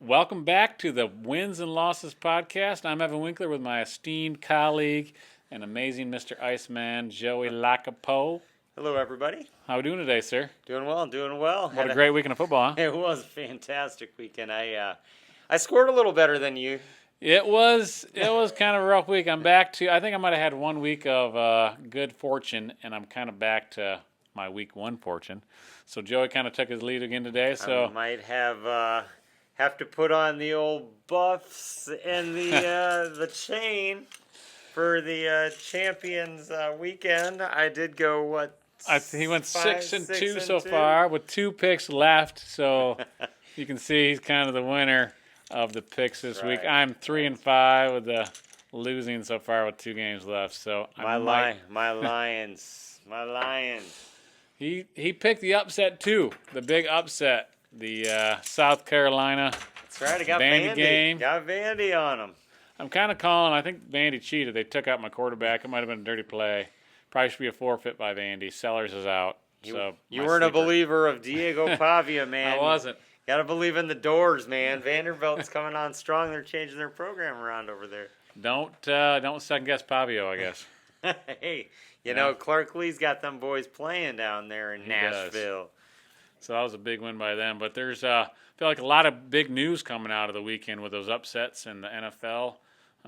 Welcome back to the Wins and Losses podcast. I'm Evan Winkler with my esteemed colleague and amazing Mr. Iceman, Joey Lacapo. Hello, everybody. How are we doing today, sir? Doing well, doing well. What a great weekend of football, huh? It was a fantastic weekend. I scored a little better than you. It was kind of a rough week. I think I might have had 1 week of good fortune, and I'm kind of back to my week one fortune. So Joey kind of took his lead again today. So I might have to put on the old buffs and the chain for the champions weekend. I did go he went 6-2 so far with 2 picks left. So you can see he's kind of the winner of the picks this week. I'm 3-5 with the losing so far with 2 games left. So my Lions. He picked the upset too, the big upset, the South Carolina. That's right. I got Vandy game. Got Vandy on him. I'm kind of calling. I think Vandy cheated. They took out my quarterback. It might have been a dirty play. Probably should be a forfeit by Vandy. Sellers is out. You weren't a believer of Diego Pavia, man. I wasn't. Got to believe in the doors, man. Vanderbilt's coming on strong. They're changing their program around over there. Don't second guess Pavio, I guess. Hey, you know, Clark Lee's got them boys playing down there in Nashville. Does. So that was a big win by them. But there's I feel like a lot of big news coming out of the weekend with those upsets in the NFL.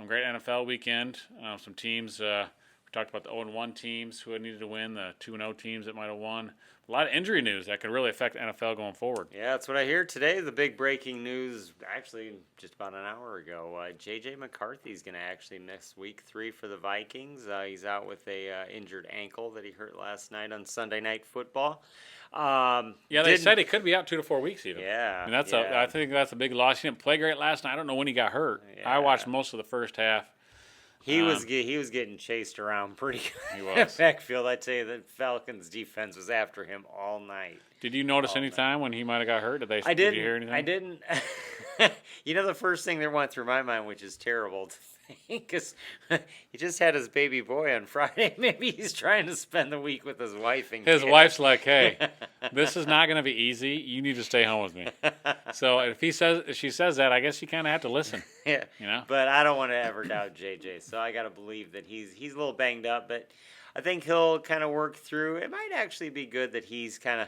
Great NFL weekend. Some teams. We talked about the 0-1 teams who had needed to win, the 2-0 teams that might have won. A lot of injury news that could really affect the NFL going forward. Yeah, that's what I hear today. The big breaking news, actually just about an hour ago, J.J. McCarthy's going to actually miss week 3 for the Vikings. He's out with a injured ankle that he hurt last night on Sunday Night Football. They said he could be out 2 to 4 weeks even. Yeah. I mean, I think that's a big loss. He didn't play great last night. I don't know when he got hurt. Yeah. I watched most of the first half. He was getting chased around pretty good. He was. Backfield, I tell you, the Falcons' defense was after him all night. Did you notice any time when he might have got hurt? Did you hear anything? I didn't. You know, the first thing that went through my mind, which is terrible to think, because he just had his baby boy on Friday. Maybe he's trying to spend the week with his wife and his kids. Wife's like, "Hey, this is not going to be easy. You need to stay home with me." So if she says that, I guess you kind of have to listen. Yeah. You know. But I don't want to ever doubt JJ. So I got to believe that he's a little banged up, but I think he'll kind of work through. It might actually be good that he's kind of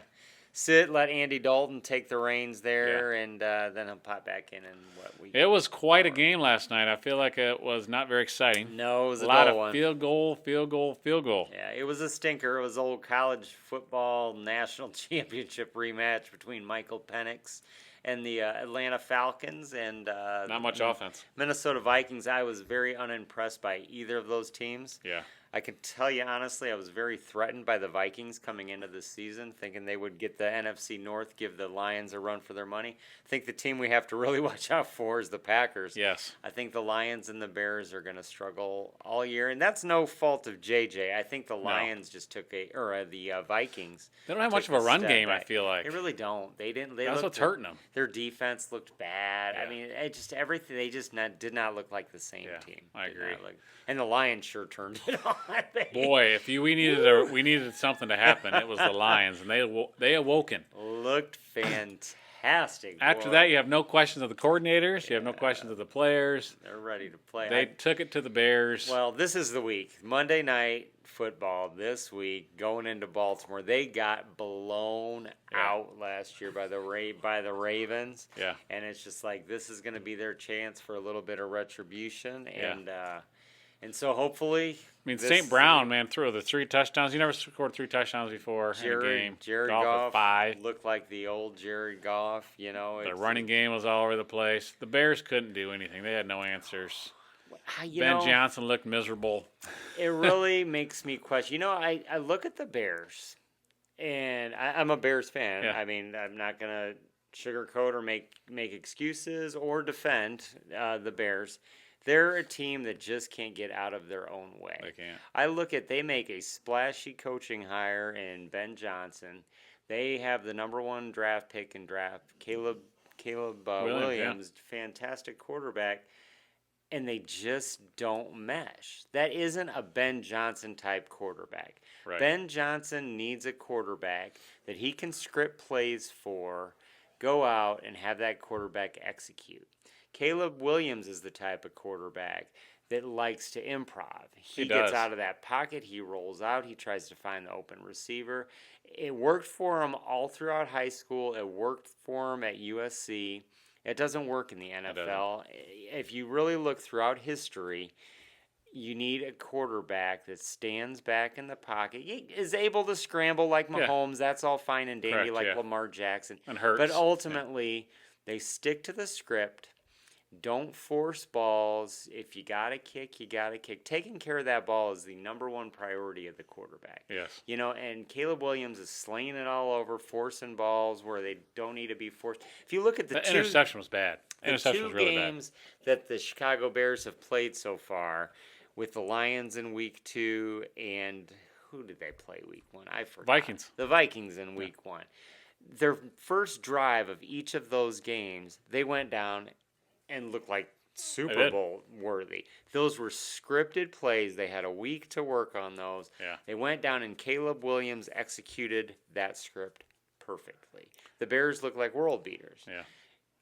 let Andy Dalton take the reins there, and then he'll pop back in what week. It was quite a game last night. I feel like it was not very exciting. No, it was a lot of one. field goal. Yeah, it was a stinker. It was old college football national championship rematch between Michael Penix and the Atlanta Falcons and not much offense. Minnesota Vikings. I was very unimpressed by either of those teams. Yeah. I can tell you honestly, I was very threatened by the Vikings coming into this season, thinking they would get the NFC North, give the Lions a run for their money. I think the team we have to really watch out for is the Packers. Yes. I think the Lions and the Bears are going to struggle all year, and that's no fault of JJ. I think the Lions just took the Vikings. They don't have much of a run game, back. I feel like. They really don't. They didn't. That's what's hurting them. Their defense looked bad. Yeah. I mean, everything. They just did not look like the same team. I agree. And the Lions sure turned it on. Boy, if we needed something to happen, it was the Lions, and they awoken. Looked fantastic. After that, you have no questions of the coordinators. You have no questions of the players. They're ready to play. They took it to the Bears. Well, this is the week. Monday Night Football this week going into Baltimore. They got blown out last year by the Ravens. Yeah. And it's just like this is going to be their chance for a little bit of retribution. And so hopefully. I mean, St. Brown, man, threw the 3 touchdowns. You never scored 3 touchdowns before in a game. Jared Goff 5. Looked like the old Jared Goff, you know. The running game was all over the place. The Bears couldn't do anything. They had no answers. Ben Johnson looked miserable. It really makes me question. You know, I look at the Bears, and I'm a Bears fan. Yeah. I mean, I'm not going to sugarcoat or make excuses or defend the Bears. They're a team that just can't get out of their own way. They can't. They make a splashy coaching hire in Ben Johnson. They have the number 1 draft pick in draft, Caleb Williams, fantastic quarterback, and they just don't mesh. That isn't a Ben Johnson type quarterback. Right. Ben Johnson needs a quarterback that he can script plays for, go out and have that quarterback execute. Caleb Williams is the type of quarterback that likes to improv. He gets out of that pocket, he rolls out, he tries to find the open receiver. It worked for him all throughout high school. It worked for him at USC. It doesn't work in the NFL. If you really look throughout history, you need a quarterback that stands back in the pocket. He is able to scramble like Mahomes. That's all fine and dandy, like Lamar Jackson. And Hurts. But ultimately, they stick to the script. Don't force balls. If you got to kick, you got to kick. Taking care of that ball is the number one priority of the quarterback. Yes. And Caleb Williams is slinging it all over, forcing balls where they don't need to be forced. If you look at the interception was bad. Interception was really bad. The two games that the Chicago Bears have played so far, with the Lions in week 2 and who did they play week 1? I forgot. Vikings. The Vikings in week 1. Their first drive of each of those games, they went down and looked like Super Bowl worthy. Those were scripted plays. They had a week to work on those. Yeah. They went down and Caleb Williams executed that script perfectly. The Bears looked like world beaters. Yeah.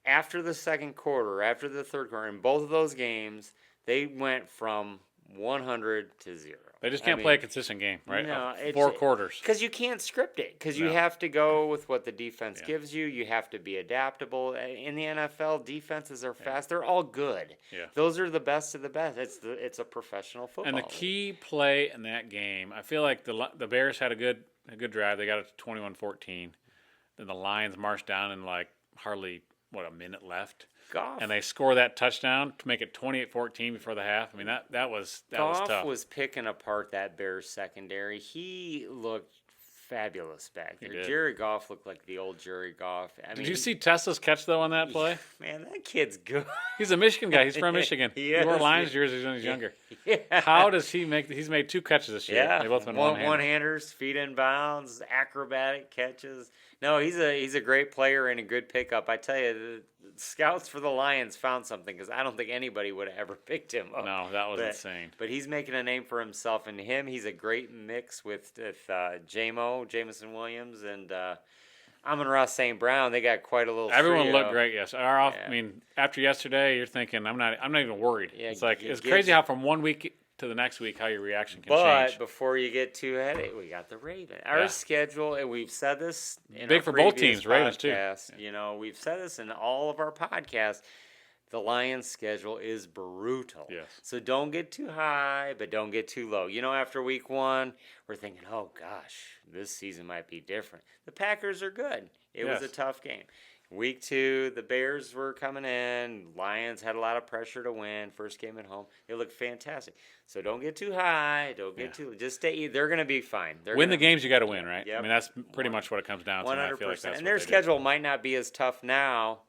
After the second quarter, after the third quarter, in both of those games, they went from 100 to 0. They just can't play a consistent game, right? No, 4 quarters. Because you can't script it. Because you have to go with what the defense gives you. You have to be adaptable. In the NFL, defenses are fast. They're all good. Yeah. Those are the best of the best. It's a professional football. And the key play in that game, I feel like the Bears had a good drive. They got it to 21-14. Then the Lions marched down in hardly a minute left. Goff. And they score that touchdown to make it 28-14 before the half. I mean, that was tough. Goff was picking apart that Bears secondary. He looked fabulous back there. Jared Goff looked like the old Jared Goff. Did you see Tesla's catch, though, on that play? Man, that kid's good. He's a Michigan guy. He's from Michigan. He wore Lions jerseys when he was younger. How does he he's made 2 catches this year. Yeah. They both been one-handers, feet in bounds, acrobatic catches. No, he's a great player and a good pickup. I tell you, the scouts for the Lions found something because I don't think anybody would have ever picked him up. No, that was insane. But he's making a name for himself, and he's a great mix with Jameson Williams, and Amon-Ra St. Brown. They got quite a little Everyone trio. looked great, yes. I mean, after yesterday, you're thinking, I'm not even worried. Yeah, it's crazy how from one week to the next week how your reaction can change. But before you get too ahead, we got the Ravens. Our schedule, and we've said this in big our for both teams, Ravens too. We've said this in all of our podcasts. The Lions' schedule is brutal. Yes. So don't get too high, but don't get too low. After week 1, we're thinking, oh gosh, this season might be different. The Packers are good. It was a tough game. Week 2, the Bears were coming in. Lions had a lot of pressure to win. First game at home. They looked fantastic. So don't get too high. Don't get too. Just stay. They're going to be fine. Win the games you got to win, right? Yep. I mean, that's pretty much what it comes down to. 100%. I feel like that's and their schedule might not be as tough now.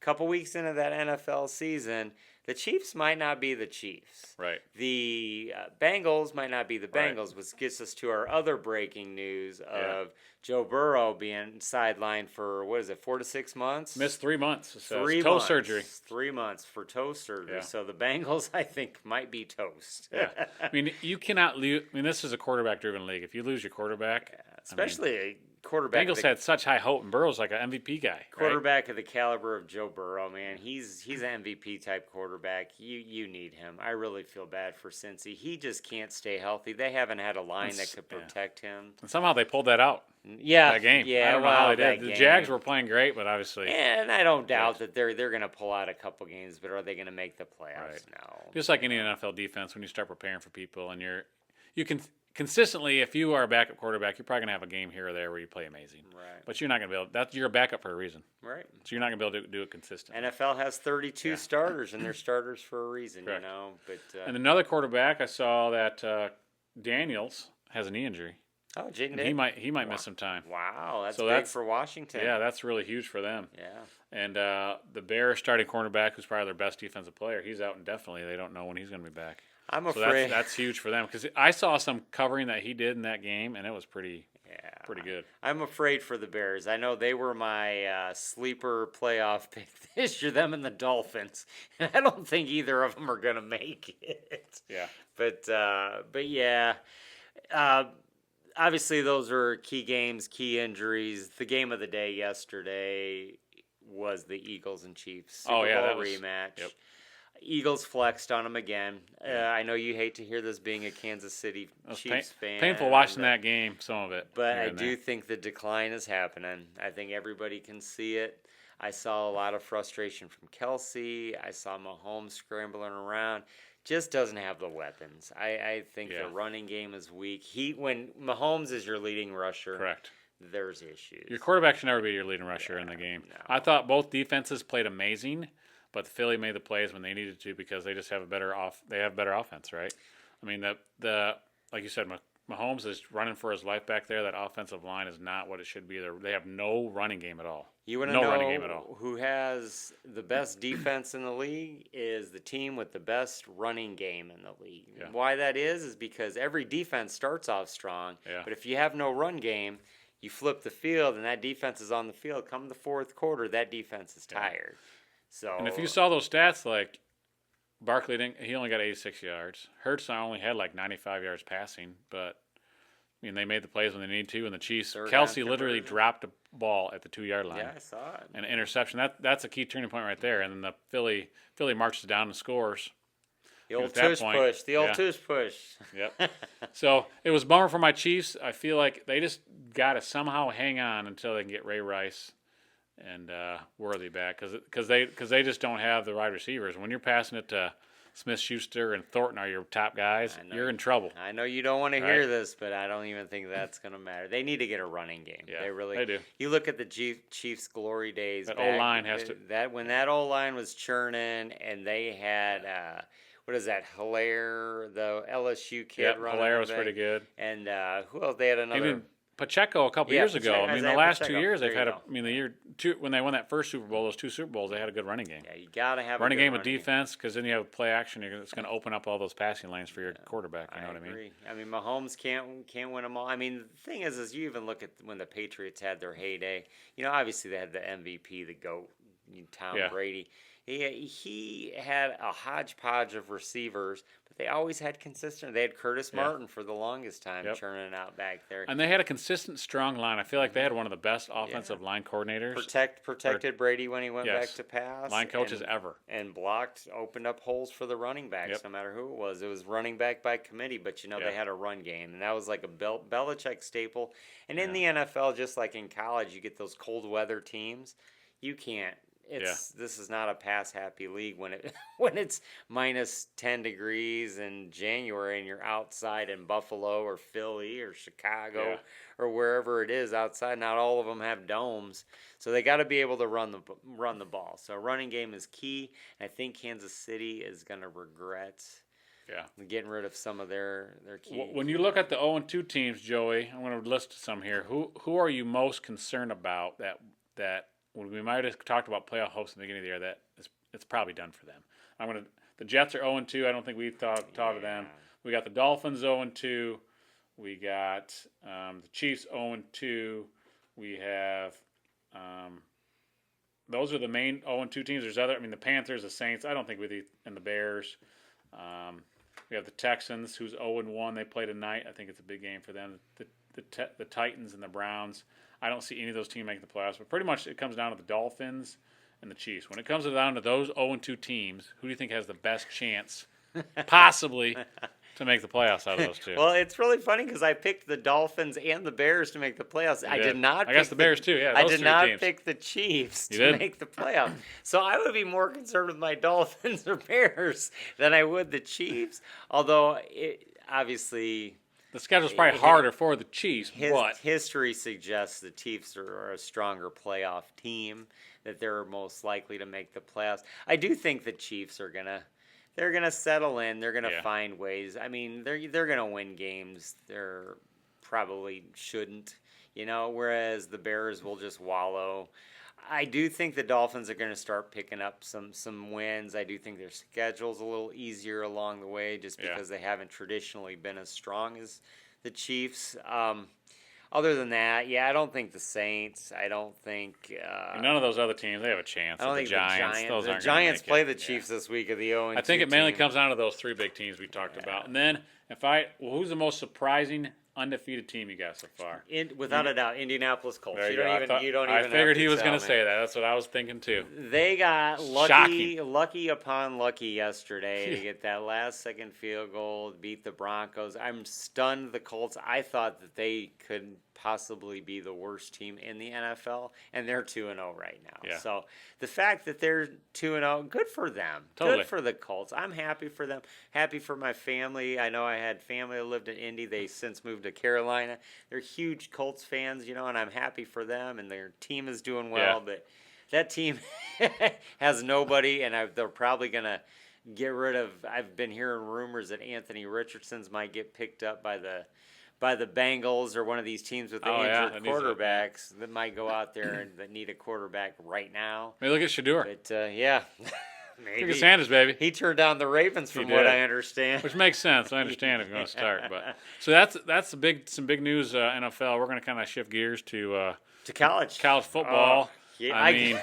A couple weeks into that NFL season, the Chiefs might not be the Chiefs. Right. The Bengals might not be the Bengals, which gets us to our other breaking news of Joe Burrow being sidelined for, 4 to 6 months? Missed 3 months. Toe surgery. 3 months for toe surgery. Yeah. So the Bengals, I think, might be toast. Yeah. I mean, you cannot lose. I mean, this is a quarterback-driven league. If you lose your quarterback. Especially a quarterback. Bengals had such high hope, and Burrow's like an MVP guy. Quarterback of the caliber of Joe Burrow, man. He's an MVP type quarterback. You need him. I really feel bad for Cincy. He just can't stay healthy. They haven't had a line that could protect him. And somehow they pulled that out. Yeah, that game. Yeah, I don't know how they did. The Jags were playing great, but obviously. And I don't doubt that they're going to pull out a couple games, but are they going to make the playoffs? No. Just like any NFL defense, when you start preparing for people, and you can consistently, if you are a backup quarterback, you're probably going to have a game here or there where you play amazing. Right. But you're not going to be able. You're a backup for a reason. Right. So you're not going to be able to do it consistently. NFL has 32 starters, and they're starters for a reason. Correct. But and another quarterback, I saw that Daniels has a knee injury. Oh, Jaden. He might miss some time. Wow, that's big for Washington. Yeah, that's really huge for them. Yeah. And the Bears starting cornerback, who's probably their best defensive player, he's out indefinitely. They don't know when he's going to be back. I'm afraid that's huge for them because I saw some covering that he did in that game, and it was pretty good. I'm afraid for the Bears. I know they were my sleeper playoff pick this year, them and the Dolphins. And I don't think either of them are going to make it. Yeah. But yeah. Obviously, those are key games, key injuries. The game of the day yesterday was the Eagles and Chiefs Super Oh, yeah, Bowl that was, rematch. yep. Eagles flexed on them again. Yeah. I know you hate to hear this being a Kansas City Chiefs fan. Painful watching that game, some of it. But I do think the decline is happening. I think everybody can see it. I saw a lot of frustration from Kelsey. I saw Mahomes scrambling around. Just doesn't have the weapons. I think the running game is weak. When Mahomes is your leading rusher, correct, there's issues. Your quarterback should never be your leading rusher in the game. No. I thought both defenses played amazing, but Philly made the plays when they needed to because they just have they have better offense, right? I mean, the like you said, Mahomes is running for his life back there. That offensive line is not what it should be. They have no running game at all. You want to know who has the best defense in the league is the team with the best running game in the league. Yeah. Why that is because every defense starts off strong, but if you have no run game, you flip the field and that defense is on the field. Come the fourth quarter, that defense is tired. So, and if you saw those stats, like Barkley he only got 86 yards. Hurts only had like 95 yards passing, but I mean they made the plays when they need to. And the Chiefs, Kelsey literally dropped a ball at the 2-yard line. Yeah, I saw it. An interception. That's a key turning point right there. And then the Philly marches down and scores. The old tush push. The old tush push. Yep. So it was a bummer for my Chiefs. I feel like they just got to somehow hang on until they can get Ray Rice and Worthy back because they just don't have the wide receivers. When you're passing it to Smith-Schuster and Thornton are your top guys, you're in trouble. I know you don't want to hear this, but I don't even think that's going to matter. They need to get a running game. Yeah, they do. You look at the Chiefs' glory days. That O-line has to. When that O-line was churning and they had what is that? Hilaire, the LSU kid running. Hilaire was pretty good. And who else? They had another. Even Pacheco a couple years ago. I mean, the last 2 years they've had the year two when they won that first Super Bowl, those two Super Bowls, they had a good running game. Yeah, you gotta have running game with defense because then you have play action. It's going to open up all those passing lanes for your quarterback. You know what I mean? I mean, Mahomes can't win them all. I mean, the thing is you even look at when the Patriots had their heyday. You know, obviously they had the MVP, the GOAT, Tom Brady. He had a hodgepodge of receivers, but they always had consistent. They had Curtis Martin for the longest time churning out back there. And they had a consistent, strong line. I feel like they had one of the best offensive line coordinators. Protected Brady when he went back to pass. Line coaches ever. And opened up holes for the running backs, no matter who it was. It was running back by committee, but they had a run game. And that was like a Belichick staple. And in the NFL, just like in college, you get those cold weather teams. You can't. This is not a pass happy league when it's minus 10 degrees in January and you're outside in Buffalo or Philly or Chicago or wherever it is outside. Not all of them have domes, so they got to be able to run the ball. So running game is key. And I think Kansas City is going to regret getting rid of some of their key. When you look at the 0-2 teams, Joey, I'm going to list some here. Who are you most concerned about that when we might have talked about playoff hopes in the beginning of the year, it's probably done for them. The Jets are 0-2. I don't think we've thought of them. We got the Dolphins 0-2. We got the Chiefs 0-2. We have those are the main 0-2 teams. There's the Panthers, the Saints. I don't think and the Bears. We have the Texans, who's 0-1. They play tonight. I think it's a big game for them. The Titans and the Browns. I don't see any of those teams making the playoffs, but pretty much it comes down to the Dolphins and the Chiefs. When it comes down to those 0-2 teams, who do you think has the best chance, possibly, to make the playoffs out of those two? Well, it's really funny because I picked the Dolphins and the Bears to make the playoffs. I did not. I guess the Bears too. Yeah, I did not pick the Chiefs to make the playoffs. So I would be more concerned with my Dolphins or Bears than I would the Chiefs. Although obviously. The schedule's probably harder for the Chiefs, but history suggests the Chiefs are a stronger playoff team, that they're most likely to make the playoffs. I do think the Chiefs are gonna settle in. They're gonna find ways. I mean, they're gonna win games. They're probably shouldn't, whereas the Bears will just wallow. I do think the Dolphins are going to start picking up some wins. I do think their schedule's a little easier along the way just because they haven't traditionally been as strong as the Chiefs. Other than that, I don't think the Saints. I don't think none of those other teams. They have a chance. I don't think the Giants. The Giants play the Chiefs this week of the 0-2 I think it mainly comes down to those three big teams we talked about. And then who's the most surprising undefeated team you got so far. Without a doubt, Indianapolis Colts. There You you don't go. even. I figured he was going to say that. That's what I was thinking too. They got Shocking. lucky upon lucky yesterday to get that last-second field goal, beat the Broncos. I'm stunned. The Colts. I thought that they could possibly be the worst team in the NFL, and they're 2-0 right now. Yeah. So the fact that they're 2-0, good for them. Totally. Good for the Colts. I'm happy for them. Happy for my family. I know I had family that lived in Indy. They since moved to Carolina. They're huge Colts fans, and I'm happy for them, and their team is doing well. Yeah. But that team has nobody, and they're probably going to get rid of. I've been hearing rumors that Anthony Richardson's might get picked up by the Bengals or one of these teams with the injured quarterbacks that might go out there and that need a quarterback right now. Maybe look at Shador. But yeah, maybe. Look at Sanders, baby. He turned down the Ravens from what I understand. Which makes sense. I understand if you're going to start, but so that's some big news. NFL. We're going to kind of shift gears to college football. Yeah, I mean,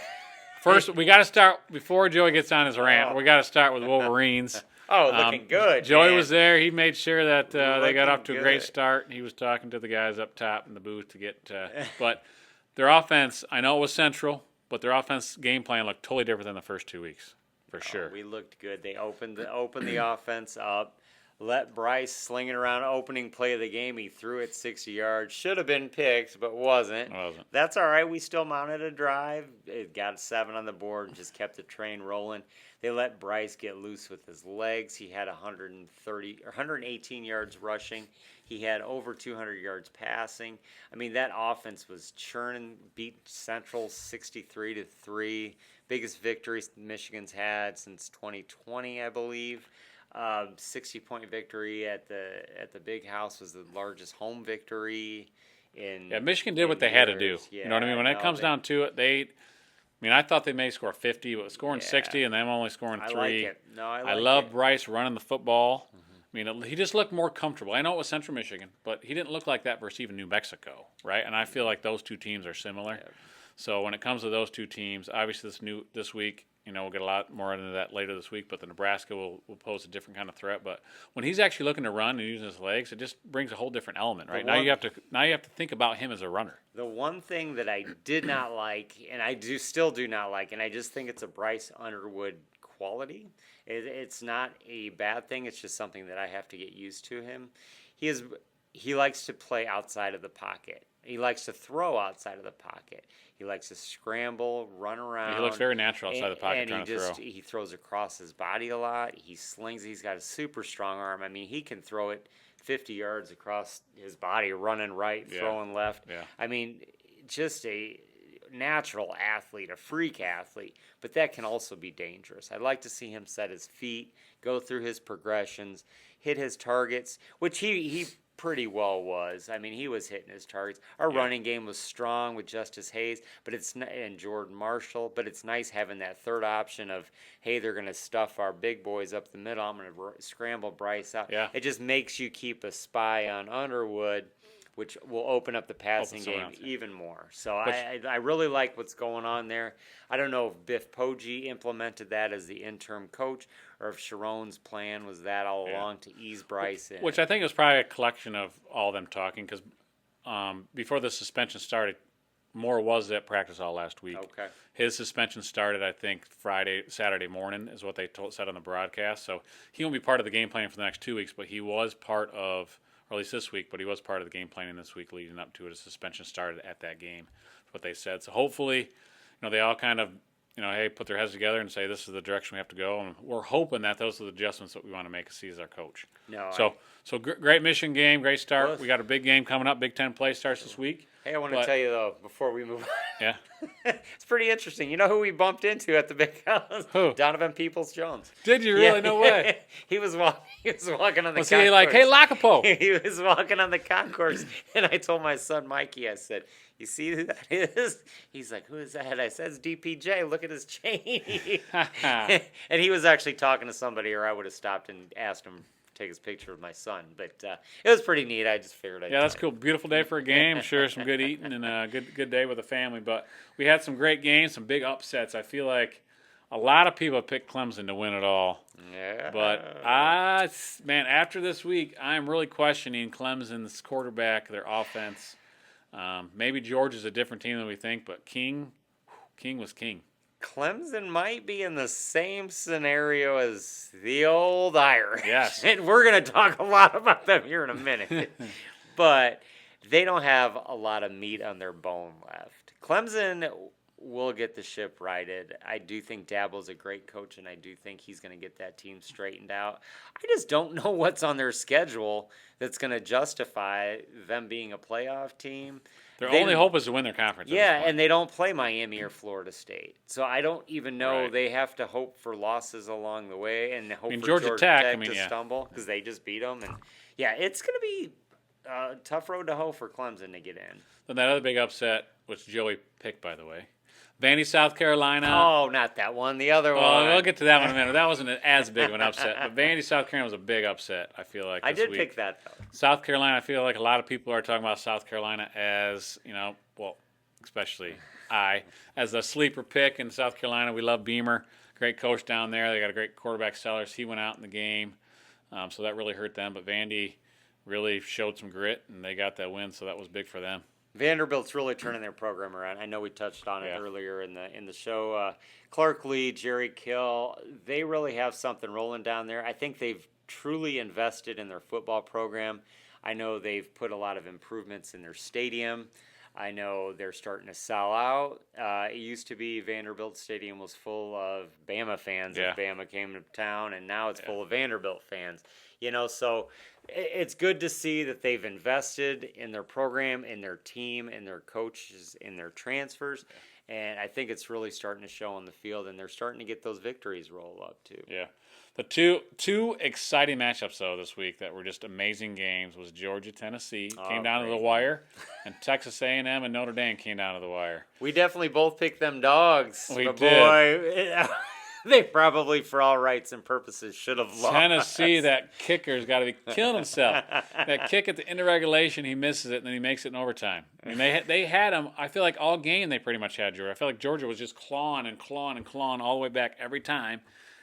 first we got to start before Joey gets on his rant. We got to start with Wolverines. Looking good. Joey man. was there. He made sure that they got off to a great good. start. He was talking to the guys up top in the booth to get. But their offense, I know it was Central, but their offense game plan looked totally different than the first 2 weeks, for sure. We looked good. They opened the offense up. Let Bryce sling it around. Opening play of the game, he threw it 60 yards. Should have been picked, but wasn't. That's all right. We still mounted a drive. It got 7 on the board and just kept the train rolling. They let Bryce get loose with his legs. He had 118 yards rushing. He had over 200 yards passing. I mean, that offense was churning. Beat Central 63-3. Biggest victory Michigan's had since 2020, I believe. 60-point victory at the Big House was the largest home victory in. Yeah, Michigan did what they had to do. Yeah, you know what I mean? When it comes down to it, I thought they may score 50, but scoring 60 and them only scoring 3. I like it. No, I love Bryce running the football. Mm-hmm. I mean, he just looked more comfortable. I know it was Central Michigan, but he didn't look like that versus even New Mexico, right? And I feel like those two teams are similar. Yeah. So when it comes to those two teams, obviously this week, we'll get a lot more into that later this week, but the Nebraska will pose a different kind of threat. But when he's actually looking to run and using his legs, it just brings a whole different element, right? Now you have to think about him as a runner. The one thing that I did not like, and I still do not like, and I just think it's a Bryce Underwood quality. It's not a bad thing. It's just something that I have to get used to him. He likes to play outside of the pocket. He likes to throw outside of the pocket. He likes to scramble, run around. He looks very natural outside the pocket trying to throw. He throws across his body a lot. He slings. He's got a super strong arm. I mean, he can throw it 50 yards across his body, running right, throwing left. Yeah. I mean, just a natural athlete, a freak athlete, but that can also be dangerous. I'd like to see him set his feet, go through his progressions, hit his targets, which he pretty well was. I mean, he was hitting his targets. Our running game was strong with Justice Hayes, and Jordan Marshall, but it's nice having that third option of, hey, they're going to stuff our big boys up the middle. I'm going to scramble Bryce out. Yeah. It just makes you keep a spy on Underwood, which will open up the passing game even more. So I really like what's going on there. I don't know if Biff Poggi implemented that as the interim coach or if Sharon's plan was that all along to ease Bryce in. Which I think was probably a collection of all of them talking because before the suspension started, Moore was at practice all last week. Okay. His suspension started, I think, Saturday morning is what they said on the broadcast. So he won't be part of the game plan for the next 2 weeks, but he was part of, or at least this week, but he was part of the game planning this week leading up to it. His suspension started at that game. That's what they said. So hopefully, they all kind of, hey, put their heads together and say this is the direction we have to go. And we're hoping that those are the adjustments that we want to make as he as our coach. So great Michigan game, great start. Well, we got a big game coming up. Big Ten play starts this week. Hey, I want to tell you, though, before we move on. Yeah. It's pretty interesting. You know who we bumped into at the Big House? Who? Donovan Peoples-Jones. Did you really? No way. He was walking on the concourse. Was he like, hey, Lacapo? He was walking on the concourse, and I told my son Mikey, I said, you see who that is? He's like, who is that? I said, it's DPJ. Look at his chain. And he was actually talking to somebody, or I would have stopped and asked him to take his picture of my son. But it was pretty neat. I just figured I'd that's cool. Beautiful day for a game. Sure, some good eating and a good day with the family. But we had some great games, some big upsets. I feel like A lot of people picked Clemson to win it all. Yeah. But, man, after this week, I'm really questioning Clemson's quarterback, their offense. Maybe Georgia's a different team than we think, but King was king. Clemson might be in the same scenario as the old Irish. Yes. And we're going to talk a lot about them here in a minute. But they don't have a lot of meat on their bone left. Clemson will get the ship righted. I do think Dabo's a great coach, and I do think he's going to get that team straightened out. I just don't know what's on their schedule that's going to justify them being a playoff team. Their only hope is to win their conference. Yeah, and they don't play Miami or Florida State. So I don't even know. Right. They have to hope for losses along the way and hope for Georgia Tech to stumble because they just beat them. And, yeah, it's going to be a tough road to hoe for Clemson to get in. Then that other big upset, which Joey picked, by the way. Vandy, South Carolina. Oh, not that one. The other one. We'll get to that one in a minute. That wasn't as big of an upset. But Vandy, South Carolina was a big upset, I feel like, I this did week. pick that, though. South Carolina, I feel like a lot of people are talking about South Carolina as, especially as a sleeper pick in South Carolina. We love Beamer. Great coach down there. They got a great quarterback, Sellers. He went out in the game. So that really hurt them. But Vandy really showed some grit, and they got that win, so that was big for them. Vanderbilt's really turning their program around. I know we touched on it earlier in the show. Clark Lee, Jerry Kill, they really have something rolling down there. I think they've truly invested in their football program. I know they've put a lot of improvements in their stadium. I know they're starting to sell out. It used to be Vanderbilt Stadium was full of Bama fans if Bama came to town, and now it's full of Vanderbilt fans. So it's good to see that they've invested in their program, in their team, in their coaches, in their transfers. And I think it's really starting to show on the field, and they're starting to get those victories roll up, too. Yeah. The two exciting matchups, though, this week that were just amazing games was Georgia-Tennessee, came down to the wire, and Texas A&M and Notre Dame came down to the wire. We definitely both picked them dogs. We did. Boy, they probably, for all rights and purposes, should have lost. Tennessee, that kicker's got to be killing himself. That kick at the end of regulation, he misses it, and then he makes it in overtime. I mean, they had him, I feel like all game they pretty much had Georgia. I feel like Georgia was just clawing all the way back every time.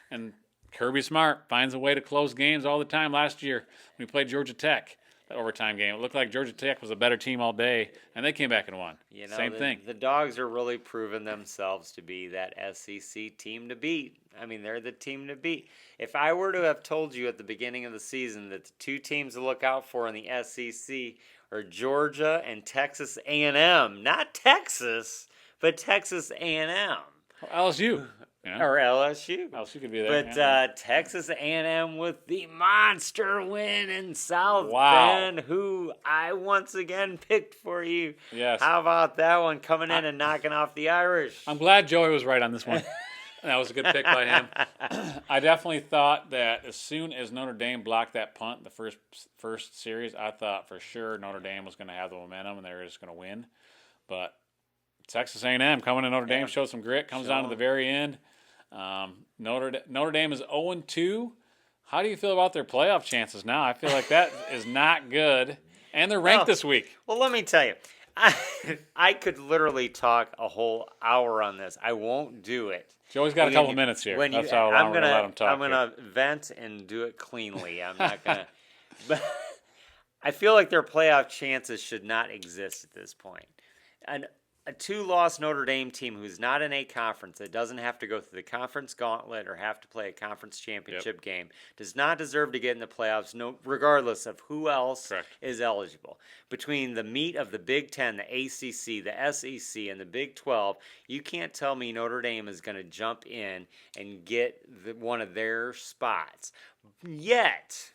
And Kirby Smart finds a way to close games all the time. Last year, when we played Georgia Tech, that overtime game, it looked like Georgia Tech was a better team all day, and they came back and won. Same thing. The Dogs are really proving themselves to be that SEC team to beat. I mean, they're the team to beat. If I were to have told you at the beginning of the season that the two teams to look out for in the SEC are Georgia and Texas A&M, not Texas, but Texas A&M. LSU. Or LSU. LSU could be there. But Texas A&M with the monster win in South Bend, who I once again picked for you. Yes. How about that one coming in and knocking off the Irish? I'm glad Joey was right on this one. That was a good pick by him. I definitely thought that as soon as Notre Dame blocked that punt, the first series, I thought for sure Notre Dame was going to have the momentum and they were just going to win. But Texas A&M coming to Notre Dame showed some grit, comes down to the very end. Notre Dame is 0-2. How do you feel about their playoff chances now? I feel like that is not good. And they're ranked this week. Well, let me tell you. I could literally talk a whole hour on this. I won't do it. Joey's got a couple minutes here. That's how long we're going to let him talk. I'm going to vent and do it cleanly. I'm not going to. But I feel like their playoff chances should not exist at this point. And a two-loss Notre Dame team who's not in a conference, that doesn't have to go through the conference gauntlet or have to play a conference championship game, does not deserve to get in the playoffs, regardless of who else is eligible. Between the meat of the Big Ten, the ACC, the SEC, and the Big 12, you can't tell me Notre Dame is going to jump in and get one of their spots. Yet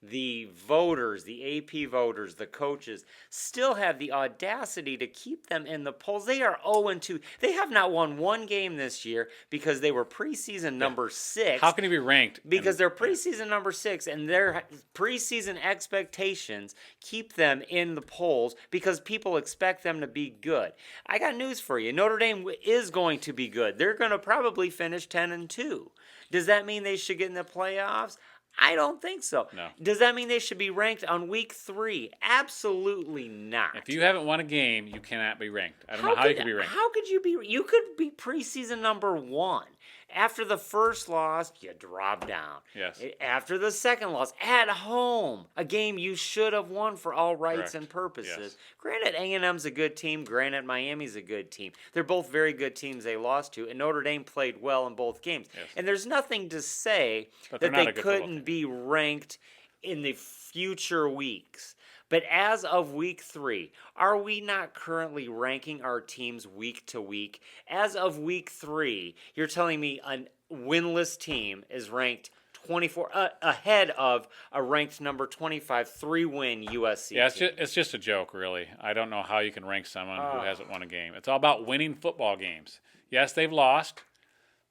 the voters, the AP voters, the coaches, still have the audacity to keep them in the polls. They are 0-2. They have not won one game this year because they were preseason number 6. How can he be ranked? Because they're preseason number 6, and their preseason expectations keep them in the polls because people expect them to be good. I got news for you. Notre Dame is going to be good. They're going to probably finish 10-2. Does that mean they should get in the playoffs? I don't think so. No. Does that mean they should be ranked on week 3? Absolutely not. If you haven't won a game, you cannot be ranked. I don't know how you could be ranked. How could you be? You could be preseason number 1. After the first loss, you drop down. Yes. After the second loss, at home, a game you should have won for all rights Correct. and purposes. Yes. Granted, A&M's a good team. Granted, Miami's a good team. They're both very good teams they lost to, and Notre Dame played well in both games. Yes. And there's nothing to say But that they're not they a good football couldn't team. be ranked in the future weeks. But as of week 3, are we not currently ranking our teams week to week? As of week 3, you're telling me a winless team is ranked 24 ahead of a ranked number 25 3-win USC Yeah, team. it's just a joke, really. I don't know how you can rank someone who hasn't won a game. It's all about winning football games. Yes, they've lost,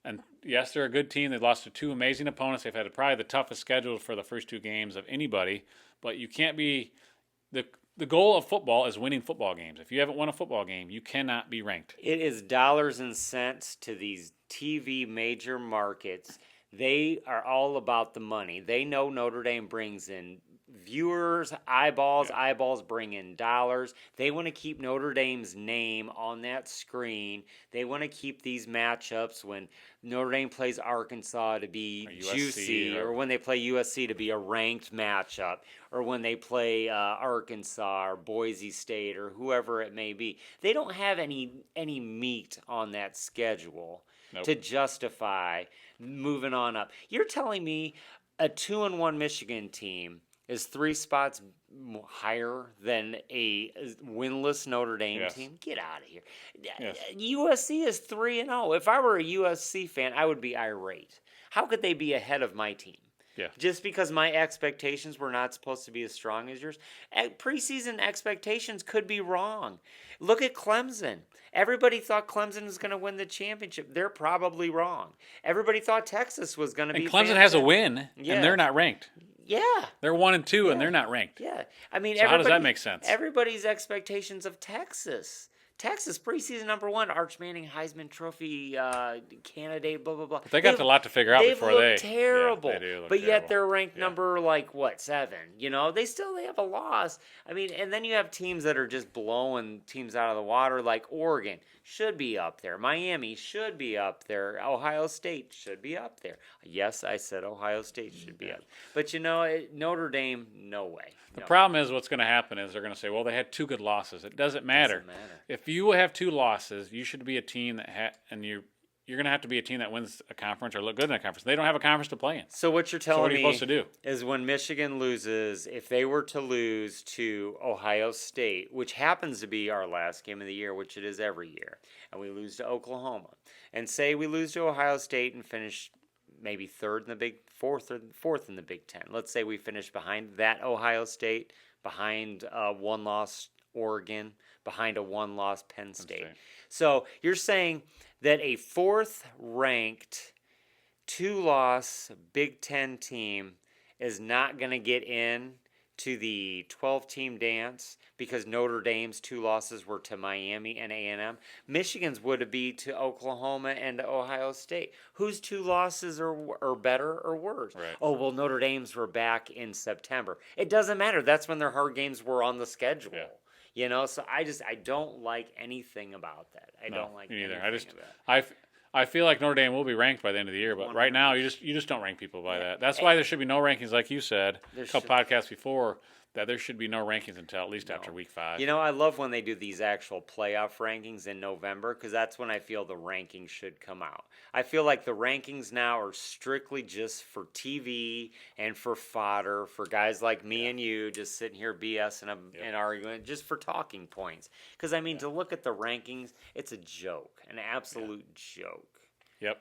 and yes, they're a good team. They've lost to 2 amazing opponents. They've had probably the toughest schedule for the first 2 games of anybody, but you can't be the goal of football is winning football games. If you haven't won a football game, you cannot be ranked. It is dollars and cents to these TV major markets. They are all about the money. They know Notre Dame brings in viewers, eyeballs. Yeah. Eyeballs bring in dollars. They want to keep Notre Dame's name on that screen. They want to keep these matchups when Notre Dame plays Arkansas to be juicy, or when they play USC to be a ranked matchup, or when they play Arkansas or Boise State or whoever it may be. They don't have any meat on that schedule to justify moving on up. You're telling me a 2-1 Michigan team is 3 spots higher than a winless Notre Dame team? Get out of here. Yes. USC is 3-0. If I were a USC fan, I would be irate. How could they be ahead of my team? Yeah. Just because my expectations were not supposed to be as strong as yours. Preseason expectations could be wrong. Look at Clemson. Everybody thought Clemson was going to win the championship. They're probably wrong. Everybody thought Texas was going to be. And Clemson has a win, Yeah. and they're not ranked. Yeah. They're 1-2, and they're not ranked. Yeah. I mean, So how does that make sense? Everybody's expectations of Texas. Texas, preseason number 1, Arch Manning, Heisman Trophy candidate, blah, blah, blah. But they got a lot to figure out before they. Terrible. Yeah, they do look but terrible. yet they're ranked number, 7. You know, they have a loss. I mean, and then you have teams that are just blowing teams out of the water, like Oregon should be up there. Miami should be up there. Ohio State should be up there. Yes, I said Ohio State should be up. But, Notre Dame, no way. The problem is what's going to happen is they're going to say, well, they had 2 good losses. It doesn't matter. Doesn't matter. If you have 2 losses, you should be a team that and you're going to have to be a team that wins a conference or look good in a conference. They don't have a conference to play in. So what you're telling what are you me supposed to do? is when Michigan loses, if they were to lose to Ohio State, which happens to be our last game of the year, which it is every year, and we lose to Oklahoma, and say we lose to Ohio State and finish maybe fourth in the Big Ten. Let's say we finish behind that Ohio State, behind a 1-loss Oregon, behind a 1-loss Penn State. So you're saying that a 4th-ranked 2-loss Big Ten team is not going to get in to the 12-team dance because Notre Dame's 2 losses were to Miami and A&M. Michigan's would be to Oklahoma and to Ohio State. Whose 2 losses are better or worse? Right. Oh, well, Notre Dame's were back in September. It doesn't matter. That's when their hard games were on the schedule. Yeah. So I don't like anything about that. I don't like me neither. anything about it. I feel like Notre Dame will be ranked by the end of the year, but right now you just don't rank people by that. That's why there should be no rankings, like you said a couple podcasts before, that there should be no rankings until at least after week 5. I love when they do these actual playoff rankings in November because that's when I feel the rankings should come out. I feel like the rankings now are strictly just for TV and for fodder, for guys like me and you just sitting here BSing and arguing just for talking points. Because, to look at the rankings, it's a joke, an absolute joke. Yep.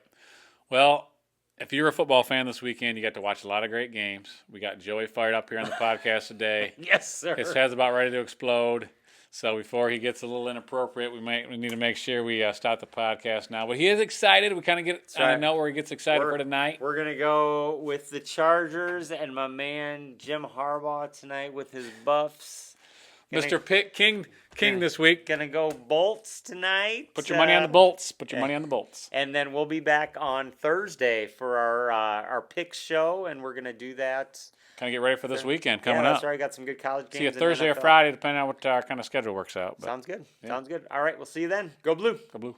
Well, if you're a football fan this weekend, you got to watch a lot of great games. We got Joey fired up here on the podcast today. Yes, sir. His head's about ready to explode. So before he gets a little inappropriate, we need to make sure we stop the podcast now. But he is excited. We kind of get on a note where he gets excited for tonight. We're going to go with the Chargers and my man Jim Harbaugh tonight with his Buffs. Mr. Pitt King this week. Gonna go Bolts tonight. Put your money on the Bolts. Put your money on the Bolts. And then we'll be back on Thursday for our picks show, and we're gonna do that. Kind of get ready for this weekend coming up. Yeah, that's right. Got some good college games. See you Thursday or Friday, depending on what kind of schedule works out. But, Sounds good. Yeah. Sounds good. All right, we'll see you then. Go Blue. Go Blue.